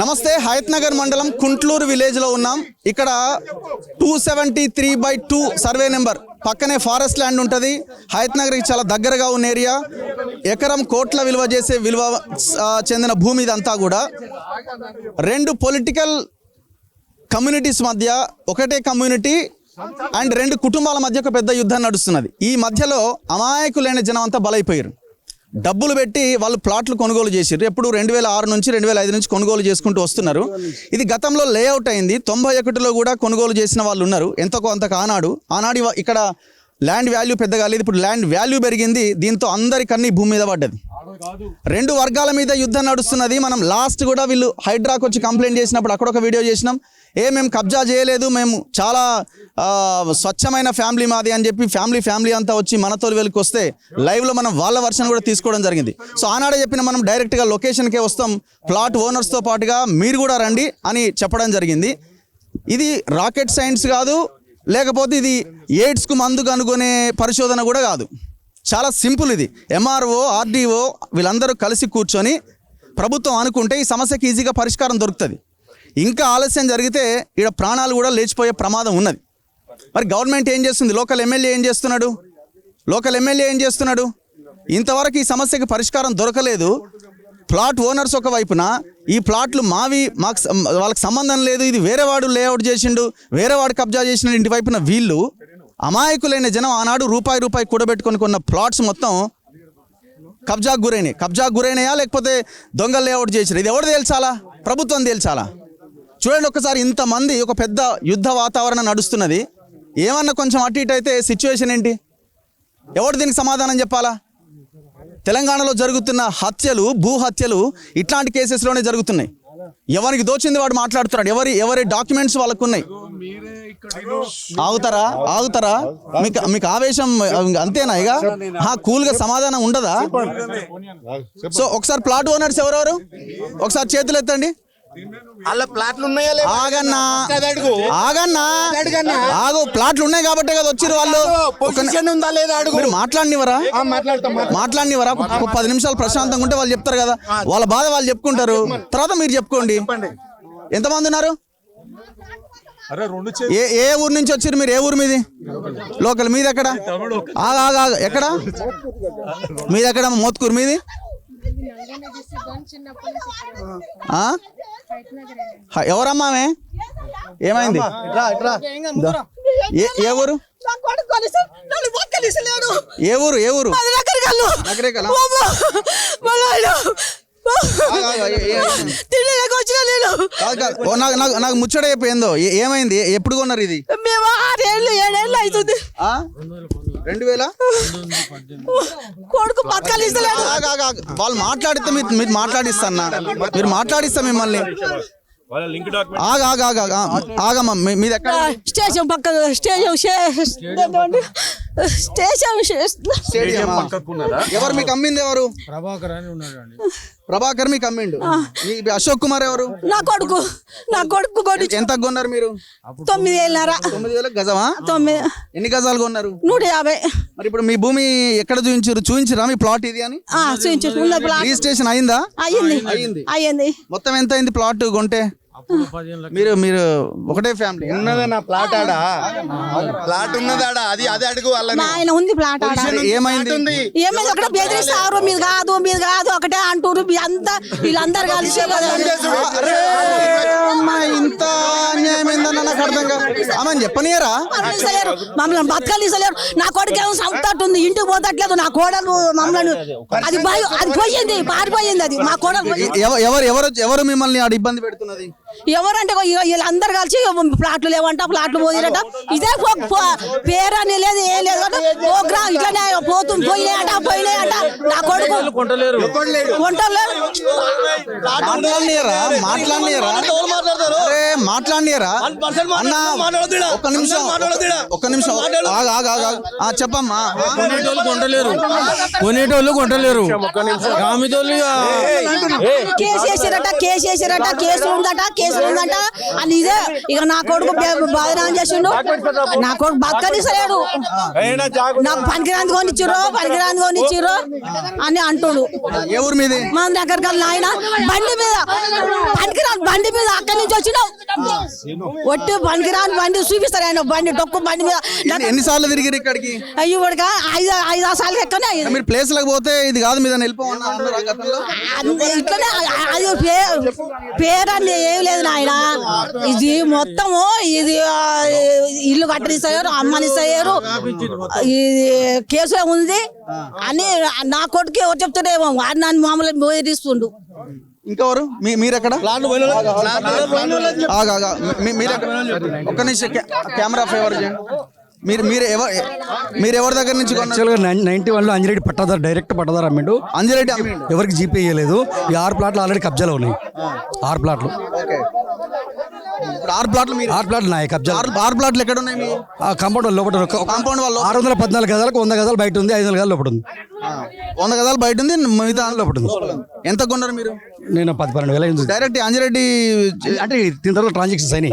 నమస్తే, హయత్ నగర్ మండలం కుంట్లూరు విలేజ్ లో ఉన్నాం. ఇక్కడ 273/2 సర్వే నెంబర్ పక్కనే ఫారెస్ట్ ల్యాండ్ ఉంటుంది. హయత్ నగర్కి చాలా దగ్గరగా ఉన్న ఏరియా. ఎకరం కోట్ల విలువ చేసే విలువ చెందిన భూమి ఇదంతా కూడా. రెండు పొలిటికల్ కమ్యూనిటీస్ మధ్య, ఒకటే కమ్యూనిటీ అండ్ రెండు కుటుంబాల మధ్య ఒక పెద్ద యుద్ధం నడుస్తున్నది. ఈ మధ్యలో అమాయకులైన జనం అంతా బలైపోయారు. డబ్బులు పెట్టి వాళ్ళు ప్లాట్లు కొనుగోలు చేసారు. ఎప్పుడు 2006 నుంచి 2005 నుంచి కొనుగోలు చేసుకుంటూ వస్తున్నారు. ఇది గతంలో లేఅవుట్ అయింది. 91లో కూడా కొనుగోలు చేసిన వాళ్ళు ఉన్నారు. ఎంతకో అంతకు ఆనాడు ఇక్కడ ల్యాండ్ వాల్యూ పెద్దగా లేదు. ఇప్పుడు ల్యాండ్ వాల్యూ పెరిగింది. దీంతో అందరికన్నీ భూమి మీద పడ్డది. రెండు వర్గాల మీద యుద్ధం నడుస్తున్నది. మనం లాస్ట్ కూడా వీళ్ళు హైడ్రాకి వచ్చి కంప్లైంట్ చేసినప్పుడు అక్కడ ఒక వీడియో చేసినాం. మేము కబ్జా చేయలేదు, మేము చాలా స్వచ్ఛమైన ఫ్యామిలీ మాది అని చెప్పి ఫ్యామిలీ అంతా వచ్చి మనతో వెళ్ళకి వస్తే లైవ్లో మనం వాళ్ళ వర్షన్ కూడా తీసుకోవడం జరిగింది. సో ఆనాడే చెప్పిన మనం డైరెక్ట్గా లొకేషన్కే వస్తాం, ప్లాట్ ఓనర్స్తో పాటుగా మీరు కూడా రండి అని చెప్పడం జరిగింది. ఇది రాకెట్ సైన్స్ కాదు, లేకపోతే ఇది ఎయిడ్స్కు మందు కనుగొనే పరిశోధన కూడా కాదు. చాలా సింపుల్. ఇది ఎంఆర్ఓ, ఆర్డీఓ వీళ్ళందరూ కలిసి కూర్చొని ప్రభుత్వం అనుకుంటే ఈ సమస్యకి ఈజీగా పరిష్కారం దొరుకుతుంది. ఇంకా ఆలస్యం జరిగితే ఇక్కడ ప్రాణాలు కూడా లేచిపోయే ప్రమాదం ఉన్నది. మరి గవర్నమెంట్ ఏం చేస్తుంది? లోకల్ ఎమ్మెల్యే ఏం చేస్తున్నాడు? ఇంతవరకు ఈ సమస్యకి పరిష్కారం దొరకలేదు. ప్లాట్ ఓనర్స్ ఒక వైపున, ఈ ప్లాట్లు మావి, వాళ్ళకి సంబంధం లేదు, ఇది వేరేవాడు లేఅవుట్ చేసిండు, వేరేవాడు కబ్జా చేసిన ఇంటి వైపున వీళ్ళు అమాయకులైన జనం ఆనాడు రూపాయి కూడబెట్టుకొని కొన్న ప్లాట్స్ మొత్తం కబ్జాకు గురైనాయా లేకపోతే దొంగ లేఅవుట్ చేసిరు? ఇది ఎవరు తేల్చాలా? ప్రభుత్వం తేల్చాలా? చూడండి ఒకసారి, ఇంతమంది, ఒక పెద్ద యుద్ధ వాతావరణం నడుస్తున్నది. ఏమన్నా కొంచెం అటు ఇటు అయితే సిచ్యువేషన్ ఏంటి? ఎవరు దీనికి సమాధానం చెప్పాలా? తెలంగాణలో జరుగుతున్న హత్యలు, భూ హత్యలు ఇట్లాంటి కేసెస్లోనే జరుగుతున్నాయి. ఎవరికి దోచింది వాడు మాట్లాడుతున్నాడు. ఎవరి డాక్యుమెంట్స్ వాళ్ళకు ఉన్నాయి. ఆగుతారా? మీకు ఆవేశం అంతేనా? ఇక కూల్గా సమాధానం ఉండదా? సో ఒకసారి ప్లాట్ ఓనర్స్ ఎవరెవరు ఒకసారి చేతులు ఎత్తండి. ఆగు, ప్లాట్లు ఉన్నాయి కాబట్టి కదా వచ్చిర్రు వాళ్ళు. మాట్లాడినివరా? 10 నిమిషాలు ప్రశాంతంగా ఉంటే వాళ్ళు చెప్తారు కదా, వాళ్ళ బాధ వాళ్ళు చెప్పుకుంటారు. తర్వాత మీరు చెప్పుకోండి. ఎంతమంది ఉన్నారు? ఏ ఊరు నుంచి వచ్చారు మీరు? ఏ ఊరు మీది? లోకల్. మీది ఎక్కడ? ఎక్కడ మీది? ఎక్కడ? మోత్కూరు. మీది ఎవరమ్మా? ఏమైంది? ఏ ఊరు? ఏ ఊరు? నాకు ముచ్చట అయిపోయిందో. ఏమైంది? ఎప్పుడు కొన్నారు ఇది? 6 ఏళ్ళు అవుతుంది. 2000 కొడుకు బతకలిస్తలేడు. వాళ్ళు మాట్లాడితే మీరు మాట్లాడిస్తాను. మీరు మాట్లాడిస్తా మిమ్మల్ని. ఆగమ్మా, మీది ఎక్కడ? స్టేషన్ పక్క. ఎవరు మీకు అమ్మింది? ఎవరు? ప్రభాకర్ మీకు అమ్మిండు. అశోక్ కుమార్ ఎవరు? నా కొడుకు. ఎంత కొన్నారు మీరు? 9,500. 9,000 గజమా? 9. ఎన్ని గజాలు కొన్నారు? 150. మరి ఇప్పుడు మీ భూమి ఎక్కడ చూపించరా మీ ప్లాట్ ఇది అని? రిజిస్ట్రేషన్ అయిందా? అయ్యింది. మొత్తం ఎంత అయింది ప్లాట్ కొంటే? మీరు ఒకటే ఫ్యామిలీ ఉన్నదన్న ప్లాట్ ఆడా? ప్లాట్ ఉన్నదాడా? అది అడుగు. ఆయన ఉంది ప్లాట్ ఆడ. ఏమైంది? అక్కడ బెదిరిస్తారు. మీరు కాదు ఒకటే అంటారు. వీళ్ళందరూ కలిసి ఇంత అన్యాయమైందన్న నాకు అర్థం కాదు. ఆమెను చెప్పనియరా? మమ్మల్ని బతకలిసలేరు. నా కొడుకు ఏమో సంతట్టుంది, ఇంటికి పోతట్లేదు. నా కోడలు మమ్మల్ని అది పోయింది, పారిపోయింది. అది మా కోడలు. ఎవరు మిమ్మల్ని ఆడ ఇబ్బంది పెడుతున్నది? ఎవరంటే వీళ్ళందరూ కలిసి ప్లాట్లు లేవంట, ప్లాట్లు పోయినట. ఇదే పేరని లేదు, ఏం లేదు. ప్రోగ్రామ్ ఇట్లనే పోయినాయట. నా కొడుకు కొంటలేరు. మాట్లాడినరా అన్న? ఒక్క నిమిషం. చెప్పమ్మా. కొనేటోళ్ళు కొంటలేరు. కేసు వేసారట. కేసులు ఉందంట అని. ఇదే ఇక నా కొడుకు బాధనం చేసిండు. నా కొడుకు బతకనిస్తలేడు. నాకు పనికిరాంది కొనిచ్చిర్రు అని అంటుడు. ఏ ఊరు మీది? మా దగ్గర నాయన బండి మీద పనికిరాని బండి మీద అక్కడి నుంచి వచ్చినాం. ఒట్టి పనికిరాని బండి చూపిస్తారు ఆయన బండి డొక్కు బండి మీద. ఎన్నిసార్లు తిరిగిరు ఇక్కడికి? అయ్యి కూడా 5-6 సార్లు ఎక్కనే మీరు ప్లేస్ లకు పోతే ఇది కాదు మీద వెళ్ళిపోమన్నారు గతంలో. ఇట్లనే అది పేరు అని ఏం లేదు నాయన. ఇది మొత్తము ఇది ఇల్లు కట్టనిస్తారు, అమ్మనిస్తారు, ఇది కేసులో ఉంది అని నా కొడుకు ఎవరు చెప్తాడేమో వాడు నన్ను మామూలు బోధిస్తుండు. ఇంకెవరు మీరెక్కడ? ఒక్క నిమిషం కెమెరా ఫేవర్ చేయండి. మీరు ఎవరి దగ్గర నుంచి? యాక్చువల్గా 91లో అంజిరెడ్డి పట్టాదారు, డైరెక్ట్ పట్టాదారు అమ్మిండు. అంజిరెడ్డి ఎవరికి జీపే చేయలేదు. ఈ 6 ప్లాట్లు ఆల్రెడీ కబ్జాలో ఉన్నాయి. 6 ప్లాట్లు 6 ప్లాట్లు 6 ప్లాట్లు నాయ కబ్జా. 6 ప్లాట్లు ఎక్కడ ఉన్నాయి? ఆ కాంపౌండ్ లోపల కాంపౌండ్ వాళ్ళు 614 గదాలకు 100 గదాలు బయట ఉంది, 500 గదాలు లోపల ఉంది. 100 గదాలు బయట ఉంది, మిగతా లోపల ఉంది. ఎంత కొన్నారు మీరు? నేను 10-12 వేల అయింది. డైరెక్ట్ అంజిరెడ్డి అంటే దీని తర్వాత ట్రాన్సాక్షన్స్ అయినాయి.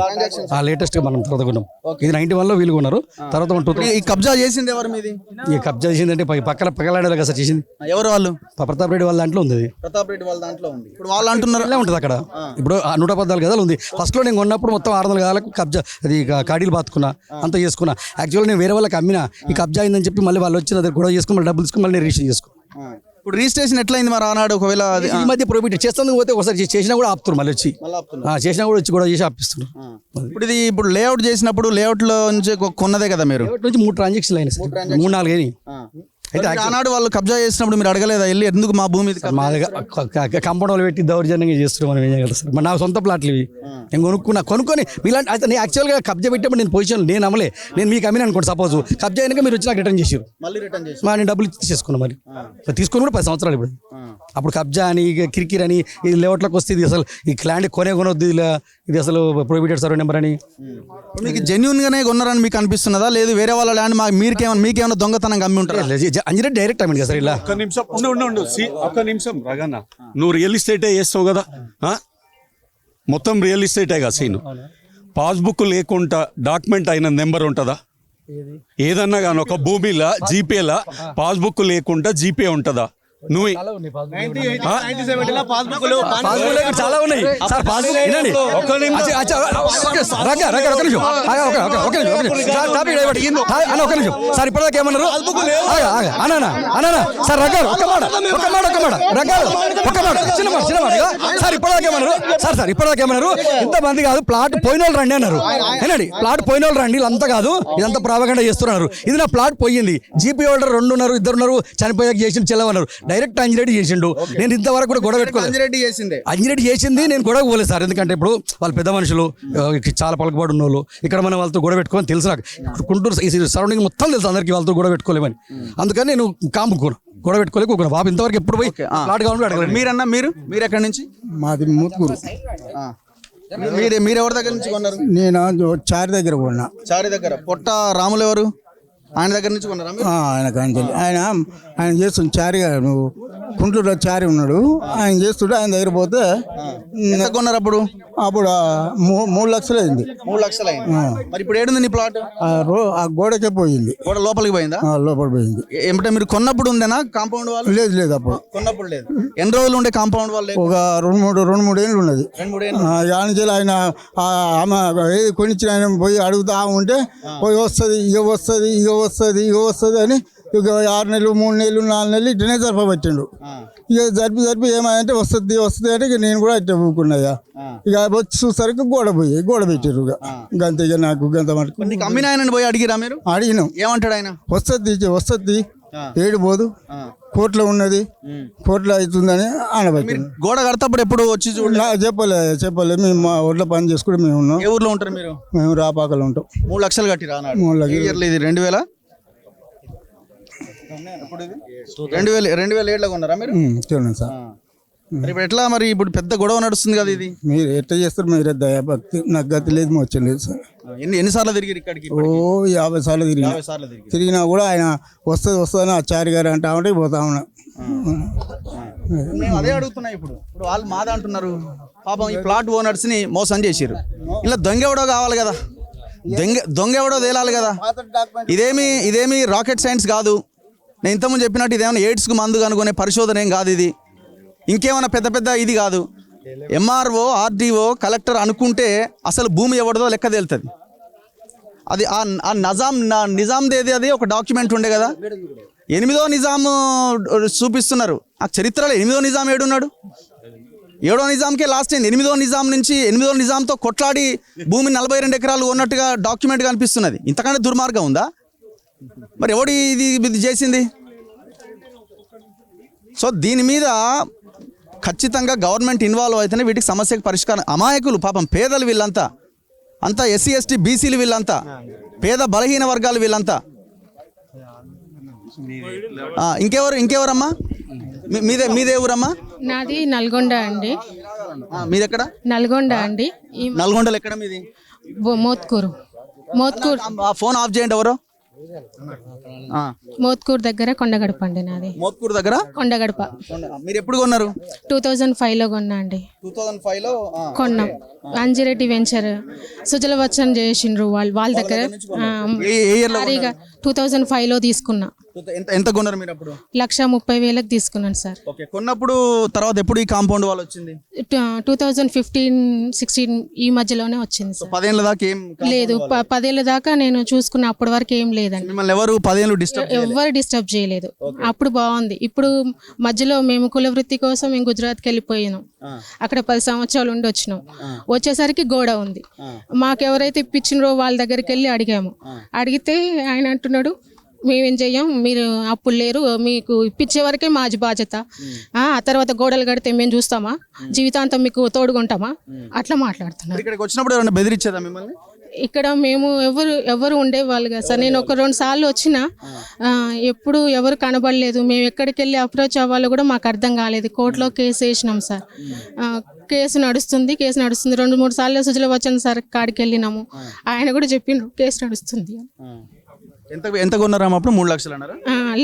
ఆ లేటెస్ట్ గా మనం తర్వాత కొన్నాం. ఇది 91లో వీళ్ళు కొన్నారు. తర్వాత ఈ కబ్జా చేసింది ఎవరు మీది? ఈ కబ్జా చేసిందంటే పక్కలాడే కదా సార్ చేసింది. ఎవరు వాళ్ళు? ప్రతాప్ రెడ్డి వాళ్ళ దాంట్లో ఉంది. ప్రతాప్ రెడ్డి వాళ్ళ దాంట్లో ఉంది. ఇప్పుడు వాళ్ళు అంటున్నారు ఇలా ఉంటుంది అక్కడ. ఇప్పుడు 114 గదాలు ఉంది. ఫస్ట్ లో నేను కొన్నప్పుడు మొత్తం 600 గదాలకు కబ్జా, అది కాడీలు బాతుకున్నా, అంతా చేసుకున్నా. యాక్చువల్గా నేను వేరే వాళ్ళకి అమ్మినా, ఈ కబ్జా అయిందని చెప్పి మళ్ళీ వాళ్ళు వచ్చి దగ్గర గొడవ చేసుకుని మళ్ళీ డబ్బులు తీసుకుని మళ్ళీ నేను రిజిస్టర్ చేసుకున్నాను. ఇప్పుడు రిజిస్ట్రేషన్ ఎట్లయింది మరి ఆనాడు? ఒకవేళ ఈ మధ్య ప్రొహిబిట్ చేస్తాను పోతే ఒకసారి చేసినా కూడా ఆపుతున్నారు, మళ్ళీ వచ్చి చేసినా కూడా వచ్చి గొడవ చేసి ఆపిస్తున్నారు. ఇప్పుడు లేఅవుట్ చేసినప్పుడు లేఅవుట్ లో నుంచి కొన్నదే కదా మీరు? నుంచి 3 ట్రాన్సాక్షన్లు అయినాయి, 3-4 అయినాయి. అయితే ఆనాడు వాళ్ళు కబ్జా చేసినప్పుడు మీరు అడగలేదా వెళ్ళి ఎందుకు మా భూమి మా దగ్గర కాంపౌండ్ వాళ్ళు పెట్టి దౌర్జన్యంగా చేస్తున్నాం, మనం ఏం చేయగలం సార్? నా సొంత ప్లాట్లు ఇవి, నేను కొనుక్కొని ఇలాంటి. అయితే నేను యాక్చువల్గా కబ్జా పెట్టేప్పుడు నేను పొజిషన్ నేను అమ్మలే, నేను మీకు అమ్మిన అనుకోండి. సపోజ్ కబ్జా అయినాక మీరు వచ్చి నాకు రిటర్న్ చేసారు, నేను డబ్బులు తీసేసుకున్నాను. మరి తీసుకుని కూడా 10 సంవత్సరాలు. ఇప్పుడు అప్పుడు కబ్జా అని కిరికిరి అని ఈ లేఅవుట్లోకి వస్తే ఇది అసలు ఈ ల్యాండ్ కొనొద్దు, ఇలా ఇది అసలు ప్రొహిబిటెడ్ సర్వే నెంబర్ అని. మీకు జెన్యున్ గానే కొన్నారని మీకు అనిపిస్తున్నదా? లేదు వేరే వాళ్ళ ల్యాండ్ మీకేమైనా దొంగతనంగా అమ్మి ఉంటారు? అంజిరెడ్డి డైరెక్ట్ అమ్మింది కదా సార్. ఇలా ఒక్క నిమిషం రగన్న, నువ్వు రియల్ ఎస్టేటే చేస్తావు కదా, మొత్తం రియల్ ఎస్టేటే కదా సీను. పాస్బుక్ లేకుండా డాక్యుమెంట్ అయిన నెంబర్ ఉంటుందా? ఏదన్నా కానీ ఒక భూమిలో జీపేలా పాస్బుక్ లేకుండా జీపే ఉంటుందా? నువ్వు చాలా ఉన్నాయి సార్. పాస్బుక్ వినండి, సార్ ఇప్పటిదాకా ఏమన్నారు సార్? సార్ ఇప్పటిదాకా ఏమన్నారు సార్ ఇంతమంది కాదు, ప్లాట్ పోయిన వాళ్ళు రండి అన్నారు. ఏనండి, ప్లాట్ పోయిన వాళ్ళు రండి, అంతా కాదు, ఇదంతా ప్రాపగండా చేస్తున్నారు. ఇది నా ప్లాట్ పోయింది, జీపీ హోల్డర్ 2 ఉన్నారు, 2 ఉన్నారు, చనిపోయాక చేసిన చెల్లవన్నారు. డైరెక్ట్ అంజిరెడ్డి చేసిండు. నేను ఇంతవరకు కూడా గొడవ పెట్టుకోలేదు. అంజిరెడ్డి చేసింది, నేను గొడవ పోలేదు సార్. ఎందుకంటే ఇప్పుడు వాళ్ళు పెద్ద మనుషులు, చాలా పలకబడి ఉన్న వాళ్ళు. ఇక్కడ మనం వాళ్ళతో గొడవ పెట్టుకోని తెలుసు నాకు. గుంటూరు సరౌండింగ్ మొత్తం తెలుసు అందరికీ, వాళ్ళతో గొడవ పెట్టుకోలేమని. అందుకని నేను కాముకోను, గొడవ పెట్టుకోలేక బాబు ఇంతవరకు ఎప్పుడు పోయి ప్లాట్ కావాలని అడగలేదు. మీరన్నా మీరు ఎక్కడి నుంచి? మాది మూతుకూరు. మీరు ఎవరి దగ్గర నుంచి కొన్నారు? నేను చారి దగ్గర కొన్నా. చారి దగ్గర పొట్ట రాములు ఎవరు? ఆయన దగ్గర నుంచి కొన్నారా? ఆయనకు ఆయన చేస్తుండే చారి గారు, నువ్వు కుంటూరులో చారి ఉన్నాడు, ఆయన చేస్తుంటే ఆయన దగ్గర పోతే ఎంత కొన్నారు అప్పుడు? అప్పుడు 3 లక్షలు అయింది. 3 లక్షలు అయింది. మరి ఇప్పుడు ఏడుంది నీ ప్లాట్? ఆ గోడకే పోయింది. గోడ లోపలికి పోయిందా? లోపల పోయింది. ఏమిటంటే మీరు కొన్నప్పుడు ఉందేనా కాంపౌండ్ వాళ్ళు? లేదు అప్పుడు కొన్నప్పుడు లేదు. ఎన్ని రోజులు ఉండే కాంపౌండ్ వాళ్ళు? ఒక 2-3 ఏళ్ళు ఉన్నది. 2-3 ఏళ్ళు. ఆయన ఆమె ఏది కొనిచ్చిన ఆయన పోయి అడుగుతా ఉంటే పోయి వస్తుంది అని ఇక 6 నెలలు 3 నెలలు 4 నెలలు ఇట్లనే జరపబట్టిండు. ఇక జరిపి ఏమంటే వస్తుంది అంటే ఇక నేను కూడా ఇట్లా ఊకున్నాయా. ఇక వచ్చి చూసరికి గోడ పెట్టారు. ఇక అంతే. ఇక నాకు గంత మటుకు అమ్మిన ఆయన పోయి అడిగిరా మీరు? అడిగినాం. ఏమంటాడు ఆయన? వస్తుంది ఏడు పోదు, కోర్టులో ఉన్నది, కోర్టులో అవుతుందని అనబట్టింది. గోడ కడతప్పుడు ఎప్పుడు వచ్చి చెప్పలే. మేము మా ఊళ్ళో పని చేసుకుంటే మేము ఉన్నాం. ఏ ఊర్లో ఉంటారు మీరు? మేము రాపాకలో ఉంటాం. 3 లక్షలు కట్టిరా? 3 లక్షలు. ఇది 2007లో కొన్నారా మీరు? చూడండి సార్. మరి ఇప్పుడు ఎట్లా? మరి ఇప్పుడు పెద్ద గొడవ నడుస్తుంది కదా, ఇది మీరు ఎట్లా చేస్తారు? మీరే దయాభక్తి, నాకు గతి లేదు, మోచలేదు సార్. ఎన్నిసార్లు తిరిగి ఇక్కడికి? 50 సార్లు తిరిగినా కూడా ఆయన వస్తుంది ఆ చారి గారు అంటే ఉంటే పోతా ఉన్నా. మేము అదే అడుగుతున్నా. ఇప్పుడు వాళ్ళు మాదా అంటున్నారు. పాపం ఈ ప్లాట్ ఓనర్స్ ని మోసం చేసారు. ఇలా దొంగ ఎవడో కావాలి కదా, దొంగ ఎవడో తేలాలి కదా. ఇదేమి రాకెట్ సైన్స్ కాదు. నేను ఇంతకుముందు చెప్పినట్టు ఇదేమైనా ఎయిడ్స్కు మందు కనుగొనే పరిశోధన ఏం కాదు ఇది, ఇంకేమైనా పెద్ద పెద్ద ఇది కాదు. ఎంఆర్ఓ, ఆర్డీఓ, కలెక్టర్ అనుకుంటే అసలు భూమి ఎవరిదో లెక్క తేలుతుంది. అది ఆ నిజాందేది అది ఒక డాక్యుమెంట్ ఉండే కదా, 8వ నిజాము చూపిస్తున్నారు. ఆ చరిత్రలో 8వ నిజాం ఏడున్నాడు? 7వ నిజాంకే లాస్ట్ అయింది. 8వ నిజాం నుంచి 8వ నిజాంతో కొట్లాడి భూమి 42 ఎకరాలు ఉన్నట్టుగా డాక్యుమెంట్ కనిపిస్తున్నది. ఇంతకంటే దుర్మార్గం ఉందా? మరి ఎవడు ఇది చేసింది? సో దీని మీద ఖచ్చితంగా గవర్నమెంట్ ఇన్వాల్వ్ అయితేనే వీటికి సమస్యకు పరిష్కారం. అమాయకులు పాపం పేదలు వీళ్ళంతా, అంతా ఎస్సీ ఎస్టీ బీసీలు వీళ్ళంతా, పేద బలహీన వర్గాలు వీళ్ళంతా. ఇంకెవరమ్మా? మీదే ఊరమ్మా? నాది నల్గొండ అండి. మీదెక్కడ? నల్గొండ అండి. నల్గొండలో ఎక్కడ మీది? మోత్కూరు. ఆ ఫోన్ ఆఫ్ చేయండి. ఎవరో మోత్కూరు దగ్గర కొండగడప అండి నాది. మోత్కూరు దగ్గర కొండగడప. మీరు ఎప్పుడు కొన్నారు? 2005లో కొన్నా అండి. 2005లో కొన్నాం. అంజిరెడ్డి వెంచర్ సుజలవచ్చన్ చేసిండ్రు వాళ్ళ దగ్గర. 2005లో తీసుకున్నా. ఎంత కొన్నారు మీరు అప్పుడు? 1,30,000కి తీసుకున్నాను సార్. ఓకే. కొన్నప్పుడు తర్వాత ఎప్పుడు ఈ కాంపౌండ్ వాళ్ళు వచ్చింది? 2015-16 ఈ మధ్యలోనే వచ్చింది సార్. 10 ఏళ్ళ దాకా ఏం లేదు, 10 ఏళ్ళ దాకా నేను చూసుకున్న. అప్పటి వరకు ఏం లేదండి. మిమ్మల్ని ఎవరు 10 ఏళ్ళు ఎవరు డిస్టర్బ్ చేయలేదు. అప్పుడు బాగుంది. ఇప్పుడు మధ్యలో మేము కుల వృత్తి కోసం మేము గుజరాత్కి వెళ్ళిపోయినాం. అక్కడ 10 సంవత్సరాలు ఉండి వచ్చినాం. వచ్చేసరికి గోడ ఉంది. మాకెవరైతే ఇప్పించినరో వాళ్ళ దగ్గరికి వెళ్ళి అడిగాము. అడిగితే ఆయన అంటున్నాడు, మేమేం చెయ్యం, మీరు అప్పుడు లేరు, మీకు ఇప్పించే వరకే మా బాధ్యత, ఆ తర్వాత గోడలు కడితే మేము చూస్తామా, జీవితాంతం మీకు తోడుకుంటామా, అట్లా మాట్లాడుతున్నారు. ఇక్కడికి వచ్చినప్పుడు ఎవరైనా బెదిరించేదా మిమ్మల్ని? ఇక్కడ మేము ఎవరు ఉండేవాళ్ళు కదా సార్. నేను 1-2 సార్లు వచ్చిన, ఎప్పుడు ఎవరు కనబడలేదు. మేము ఎక్కడికి వెళ్ళి అప్రోచ్ అవ్వాలో కూడా మాకు అర్థం కాలేదు. కోర్టులో కేసు వేసినాం సార్. కేసు నడుస్తుంది 2-3 సార్లు సుజలవచ్చన్ సార్ కాడికి వెళ్ళినాము. ఆయన కూడా చెప్పిండ్రు కేసు నడుస్తుంది. ఎంత కొన్నారా అప్పుడు? 3 లక్షలు అన్నారా?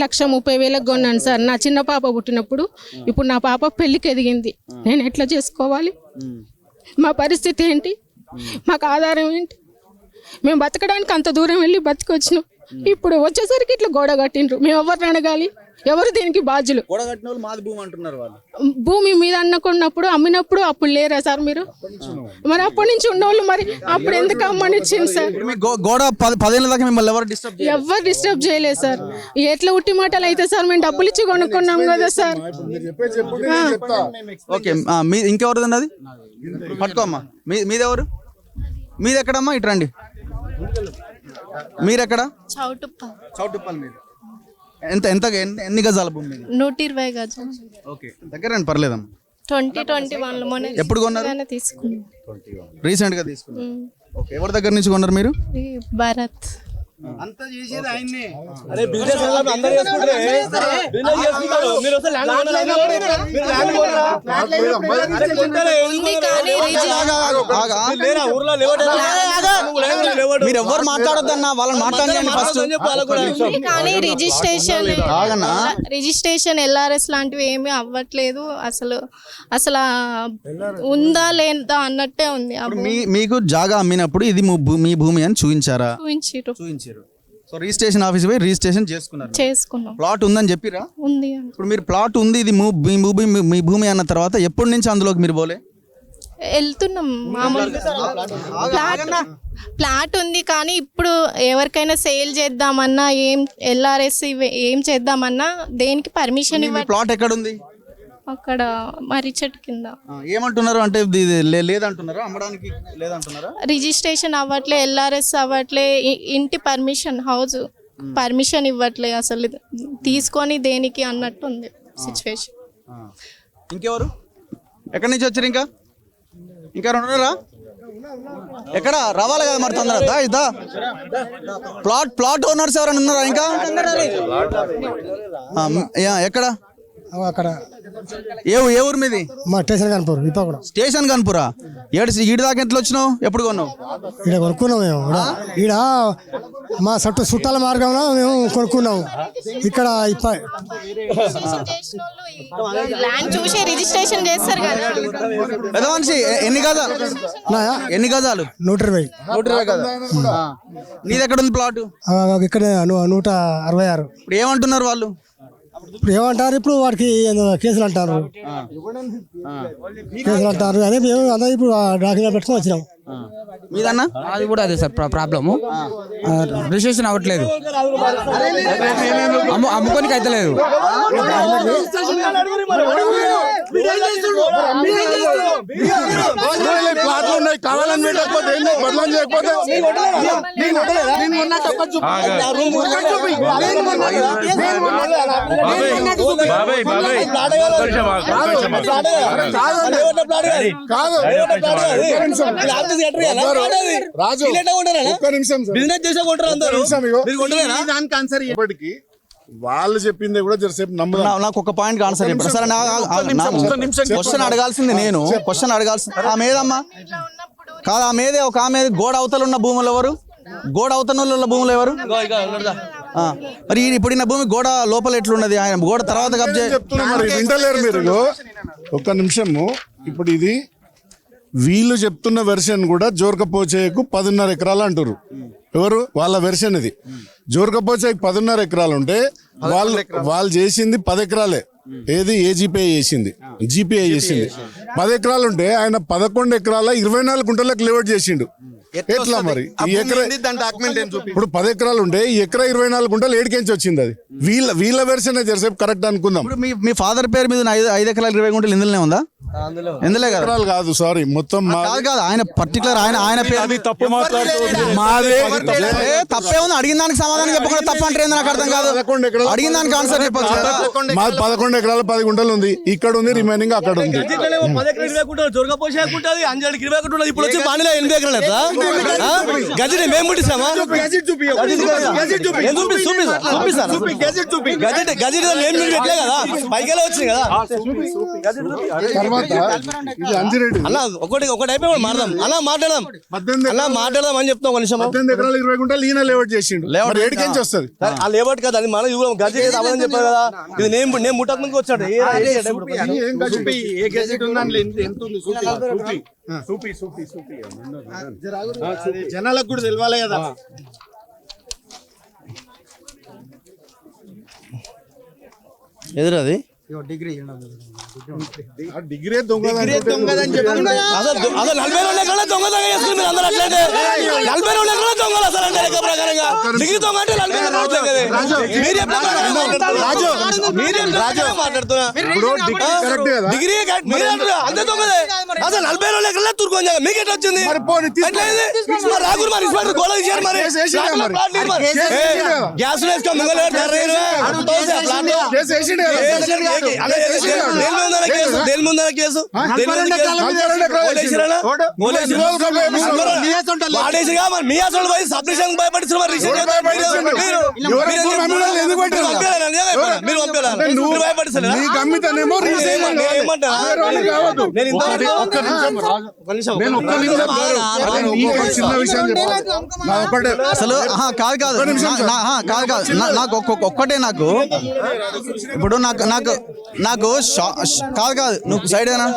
1,30,000కి కొన్నాను సార్. నా చిన్న పాప పుట్టినప్పుడు. ఇప్పుడు నా పాప పెళ్లికి ఎదిగింది. నేను ఎట్లా చేసుకోవాలి? మా పరిస్థితి ఏంటి? మాకు ఆధారం ఏంటి? మేము బతకడానికి అంత దూరం వెళ్ళి బతికొచ్చినాం. ఇప్పుడు వచ్చేసరికి ఇట్లా గోడ కట్టిండ్రు. మేము ఎవరిని అడగాలి? ఎవరు దీనికి బాధ్యులు? గోడ కట్టిన వాళ్ళు మాది భూమి అంటున్నారు వాళ్ళు. భూమి మీద అమ్మినప్పుడు అప్పుడు లేరా సార్ మీరు? మరి అప్పటి నుంచి ఉన్నోళ్ళు మరి అప్పుడు ఎందుకు అమ్మని ఇచ్చింది సార్? గోడ 10 ఏళ్ళ దాకా మిమ్మల్ని ఎవరు డిస్టర్బ్ చేయలేదు సార్. ఎట్లా ఉట్టి మాటలు అయితే సార్? మేము డబ్బులు ఇచ్చి కొనుక్కున్నాం కదా సార్. ఓకే. ఇంకెవరిదండి అది? పట్టుకోమ్మా. మీది ఎక్కడమ్మా? ఇటు రండి. మీరెక్కడ? చౌటుప్పల్. మీద ఎన్ని గజాల భూమి? 120 గజాలు. ఓకే. దగ్గర రండి, పర్లేదమ్మా. 2021లో మొన్న ఎప్పుడు కొన్నారు? తీసుకున్నాం. రీసెంట్ గా తీసుకున్నారు. ఓకే. ఎవరి దగ్గర నుంచి కొన్నారు మీరు? భారత్. అంతా చేసేది ఆయన్నే. మీరు ఎవరు మాట్లాడొద్దన్నా, వాళ్ళని మాట్లాడండి ఫస్ట్. కానీ రిజిస్ట్రేషన్ LRS లాంటివి ఏమీ అవ్వట్లేదు. అసలు ఉందా లేదా అన్నట్టే ఉంది. మీకు జాగా అమ్మినప్పుడు ఇది మీ భూమి అని చూపించారా? చూపించారు. సో రిజిస్ట్రేషన్ ఆఫీస్ పోయి రిజిస్ట్రేషన్ చేసుకున్నాం. ప్లాట్ ఉందని చెప్పిరా? ఉంది. ఇప్పుడు మీరు ప్లాట్ ఉంది, ఇది మీ భూమి అన్న తర్వాత ఎప్పటి నుంచి అందులోకి మీరు పోలే? వెళ్తున్నాం మామూలుగా. ప్లాట్ ఉంది కానీ ఇప్పుడు ఎవరికైనా సేల్ చేద్దామన్నా, LRS ఏం చేద్దామన్నా దేనికి పర్మిషన్ ఇవ్వాలి. ప్లాట్ ఎక్కడ ఉంది? అక్కడ మర్రి చెట్టు కింద. ఏమంటున్నారు అంటే లేదంటున్నారా? అమ్మడానికి లేదంటున్నారా? రిజిస్ట్రేషన్ అవ్వట్లే, LRS అవ్వట్లే, ఇంటి పర్మిషన్, హౌస్ పర్మిషన్ ఇవ్వట్లే. అసలు తీసుకొని దేనికి అన్నట్టు ఉంది సిచ్యువేషన్. ఇంకెవరు? ఎక్కడి నుంచి వచ్చారు? ఇంకా ఉన్నారా? ఎక్కడ రావాలి కదా మరి తొందరగా. ఇదా ప్లాట్ ఓనర్స్ ఎవరైనా ఉన్నారా? ఇంకా ఎక్కడ? అక్కడ ఏ ఊరు మీది? మా స్టేషన్ కనుపూర్. స్టేషన్ కనుపురా. ఈడు దాకా ఎట్లా వచ్చినావు? ఎప్పుడు కొన్నావు? ఇక్కడ కొనుక్కున్నాం మేము. ఈడ మా చుట్టాల మార్గంలో మేము కొనుక్కున్నాము. ఇక్కడ ల్యాండ్ చూసి రిజిస్ట్రేషన్ చేస్తారు కదా. పెద్ద మనిషి ఎన్ని గజాలు? 120 నీది ఎక్కడ ఉంది ప్లాట్? ఇక్కడ 166. ఇప్పుడు ఏమంటున్నారు వాళ్ళు? ఇప్పుడు ఏమంటారు ఇప్పుడు వాడికి ఏదో కేసులు అంటారు అదే మేము అందరూ ఇప్పుడు డాక్యుమెంట్ పెట్టుకొని వచ్చినాం. మీదన్నా అది కూడా అదే సార్ ప్రాబ్లము. రిజిస్ట్రేషన్ అవ్వట్లేదు, అమ్ముకోనికి అయితే లేదు. కావాలని పెట్టకపోతే బదలాం చేయకపోతే రాజు ఒక్క నిమిషం ఇప్పటికి వాళ్ళు చెప్పింది కూడా జరసేపు నాకు ఒక పాయింట్ ఆన్సర్ చెప్పారు సరే. క్వశ్చన్ అడగాల్సింది నేను, క్వశ్చన్ అడగాల్సింది ఆ మీదమ్మా కాదు. ఆ మీదే ఒక ఆమె గోడ అవతల ఉన్న భూములు ఎవరు? గోడ అవతల ఉన్న భూములు ఎవరు? మరి ఇప్పుడు ఉన్న భూమి గోడ లోపల ఎట్లున్నది? ఆయన గోడ తర్వాత కబ్జా చెప్తున్నా మరి వింటలేరు మీరు. ఒక్క నిమిషము. ఇప్పుడు ఇది వీళ్ళు చెప్తున్న వెర్షన్ కూడా జోర్కపోచేకు 10.5 ఎకరాలు అంటారు. ఎవరు? వాళ్ళ వెర్షన్ ఇది. జోర్కపోచేకు 10.5 ఎకరాలు ఉంటే వాళ్ళు చేసింది 10 ఎకరాలే. ఏది ఏజీపీఐ చేసింది, జీపీఐ చేసింది 10 ఎకరాలు ఉంటే ఆయన 11 ఎకరాల 24 గుంటలకు లేఅవుట్ చేసిండు. ఎట్లా మరి ఈ ఎకరా ఇప్పుడు 10 ఎకరాలు ఉంటే ఈ ఎకరా 24 గుంటలు ఏడికెంచి వచ్చింది? అది వీళ్ళ వెర్షన్ జరసేపు కరెక్ట్ అనుకుందాం. మీ ఫాదర్ పేరు మీద 5 ఎకరాలు 20 గుంటలు ఇందులోనే ఉందా? ఎందులే ఎకరాలు కాదు, సారీ మొత్తం కాదు ఆయన పర్టికులర్ ఆయన పేరు తప్పు మాట్లాడుతూ మాదే. తప్పే ఉంది. అడిగిన దానికి సమాధానం చెప్పకుండా తప్ప అంటే నాకు అర్థం కాదు. అడిగిన దానికి ఆన్సర్ చెప్పచ్చు. మాది 11 ఎకరాలు 10 గుంటలు ఉంది, ఇక్కడ ఉంది, రిమైనింగ్ అక్కడ ఉంది. గజెట్ మేము పుట్టిస్తామా? గజెట్ పెట్టలే కదా, పైకెళ్ళి వచ్చింది కదా. అన్న ఒకటి అయిపోయి మాట్లాడదాం అన్న, మాట్లాడదాం అని చెప్తాం. 18 ఎకరాలు 20 గుంటలు ఈయన లేఅవుట్ చేసిండు. ఏడికెంచి వస్తుంది ఆ లేఅవుట్ కదా, అది మన గజెట్ అవ్వదని చెప్పారు కదా. ఇది నేను ముట్టక ముందుకు వచ్చాడు. జనాలకు కూడా తెలియాలి కదా. ఎదురది డిగ్రీ దొంగ అసలు 42 ఎకరాల దొంగతనం చేసుకుని మీరు అందరూ అట్లంటే 42 ఎకరాల దొంగలు అసలు అంటే లెక్క ప్రకారంగా డిగ్రీ దొంగ అంటే 42 మాట్లాడుతున్నా డిగ్రీ అంతే దొంగదే. అసలు 42 ఎకరాల తూర్కొని మీకు ఎట్లా వచ్చింది? రాగురు మరి గోళ ఇచ్చారు మరి గ్యాస్ వేసుకో దేని ముందర కేసు మీ అసలు పోయి సబ్మిషన్ భయపడుతున్నారు. అసలు కాదు కాదు నాకు ఒక్కటే నాకు ఇప్పుడు నాకు కాదు నువ్వు సైడ్ ఏనా